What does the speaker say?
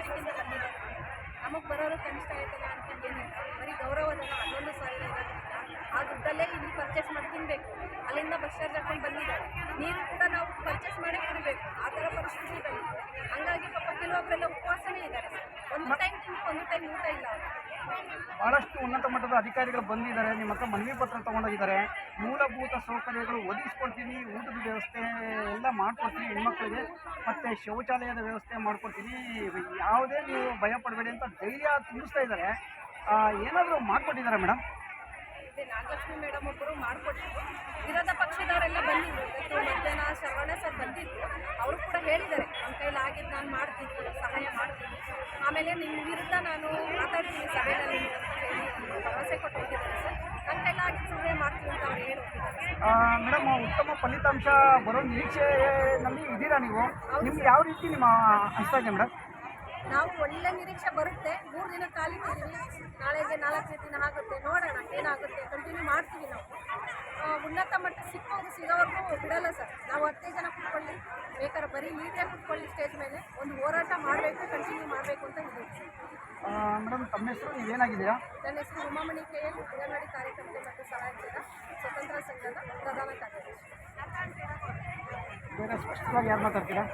ತಾರೀಕಿಂದ ಬಂದಿದ್ದಾರೆ. ನಮಗೆ ಬರೋರು ಕನಿಷ್ಠ ವೇತನ ಅಂತ ಏನಿಲ್ಲ, ಬರೀ ಗೌರವಧನ 11,000 ಇರೋದ್ರಿಂದ ಆ ದುಡ್ಡಲ್ಲೇ ಇಲ್ಲಿ ಪರ್ಚೇಸ್ ಮಾಡಿ ತಿನ್ನಬೇಕು. ಅಲ್ಲಿಂದ ಬಸ್ ಚಾರ್ಜ್ ಹಾಕೊಂಡು ಬಂದಿದ್ದಾರೆ. ನೀರು ಕೂಡ ನಾವು ಪರ್ಚೇಸ್ ಮಾಡಿ ಕುಡಿಬೇಕು, ಆ ಥರ ಪರಿಸ್ಥಿತಿ ಬಂದಿದೆ. ಹಂಗಾಗಿ ಪಾಪ ಕೆಲವೊಬ್ಬರೆಲ್ಲ ಉಪವಾಸನೇ ಇದ್ದಾರೆ. ಒಂದು ಟೈಮ್ ತಿಂದು ಒಂದು ಟೈಮ್ ಊಟ ಇಲ್ಲ. ಭಾಳಷ್ಟು ಉನ್ನತ ಮಟ್ಟದ ಅಧಿಕಾರಿಗಳು ಬಂದಿದ್ದಾರೆ, ನಿಮ್ಮ ಹತ್ರ ಮನವಿ ಪತ್ರ ತೊಗೊಂಡೋಗಿದ್ದಾರೆ. ಮೂಲಭೂತ ಸೌಕರ್ಯಗಳು ಒದಗಿಸ್ಕೊಡ್ತೀನಿ, ಊಟದ ವ್ಯವಸ್ಥೆ ಎಲ್ಲ ಮಾಡಿಕೊಡ್ತೀನಿ ಹೆಣ್ಮಕ್ಳಿಗೆ, ಮತ್ತು ಶೌಚಾಲಯದ ವ್ಯವಸ್ಥೆ ಮಾಡಿಕೊಡ್ತೀನಿ, ಯಾವುದೇ ನೀವು ಭಯ ಪಡಬೇಡಿ ಅಂತ ಧೈರ್ಯ ತುಂಬಿಸ್ತಾ ಇದ್ದಾರೆ. ಏನಾದರೂ ಮಾಡಿಕೊಟ್ಟಿದ್ದಾರೆ ಮೇಡಮ್? ನಾಗಲಕ್ಷ್ಮಿ ಮೇಡಮ್ ಒಬ್ಬರು ಮಾಡಿಕೊಟ್ಟಿದ್ರು. ವಿರೋಧ ಪಕ್ಷದವರೆಲ್ಲ ಬಂದಿದ್ರು. ಇವತ್ತು ಮಧ್ಯಾಹ್ನ ಶರವಣ ಸರ್ ಬಂದಿದ್ರು. ಅವರು ಕೂಡ ಹೇಳಿದ್ದಾರೆ, ನಮ್ಮ ಕೈಲಿ ಆಗಿದ್ದು ನಾನು ಮಾಡ್ತೀನಿ, ಸಹಾಯ ಮಾಡ್ತೀನಿ, ಆಮೇಲೆ ನಿಮ್ಮ ವಿರುದ್ಧ ನಾನು ಮಾತಾಡ್ತೀನಿ ಸಭೆಯಲ್ಲಿ ಅಂತ ಹೇಳಿ ಭರವಸೆ ಕೊಟ್ಟು ಹೋಗಿದ್ದಾರೆ ಸರ್. ನನ್ನ ಕೈಲಿ ಆಗಿದ್ದು ಸಹಾಯ ಮಾಡ್ತೀನಿ ಅಂತ ಅವ್ರು ಹೇಳಿ ಹೋಗಿದ್ದಾರೆ. ಮೇಡಮ್, ಉತ್ತಮ ಫಲಿತಾಂಶ ಬರೋ ನಿರೀಕ್ಷೆನಲ್ಲಿ ಇದ್ದೀರಾ ನೀವು? ನಿಮ್ಗೆ ಯಾವ ರೀತಿ ನಿಮ್ಮ ಅನಿಸ್ತಾ ಇದೆ ಮೇಡಮ್? ನಾವು ಒಳ್ಳೆ ನಿರೀಕ್ಷೆ ಬರುತ್ತೆ. 3 ದಿನ ಕಾಲಿಟ್ಟಿದ್ದೀವಿ, ನಾಳೆಗೆ 4ನೇ ದಿನ ಆಗುತ್ತೆ, ನೋಡೋಣ ಏನಾಗುತ್ತೆ. ಕಂಟಿನ್ಯೂ ಮಾಡ್ತೀವಿ ನಾವು. ಉನ್ನತ ಮಟ್ಟ ಸಿಗೋವರೆಗೂ ಬಿಡಲ್ಲ ಸರ್. ನಾವು 15 ಜನ ಕೂತ್ಕೊಳ್ಳಿ, ಬೇಕಾದ್ರೆ ಬರೀ ನೀಟೇ ಕೂತ್ಕೊಳ್ಳಿ ಸ್ಟೇಜ್ ಮೇಲೆ, ಒಂದು ಹೋರಾಟ ಮಾಡಬೇಕು, ಕಂಟಿನ್ಯೂ ಮಾಡಬೇಕು ಅಂತ ಇದ್ದೀವಿ. ಮೇಡಮ್, ತಮ್ಮ ಹೆಸರು ನೀವೇನಾಗಿದ್ದೀರಾ? ನನ್ನ ಹೆಸರು ಉಮಾಮಣಿ KL, ಅಂಗನವಾಡಿ ಕಾರ್ಯಕರ್ತೆ ಮತ್ತು ಸಹಾಯಕಿಯ ಸ್ವತಂತ್ರ ಸಂಘದ ಪ್ರಧಾನ ಕಾರ್ಯದರ್ಶಿ. ಬೇರೆ ಸ್ಪಷ್ಟವಾಗಿ ಯಾರು ಮಾತಾಡ್ತೀರಾ?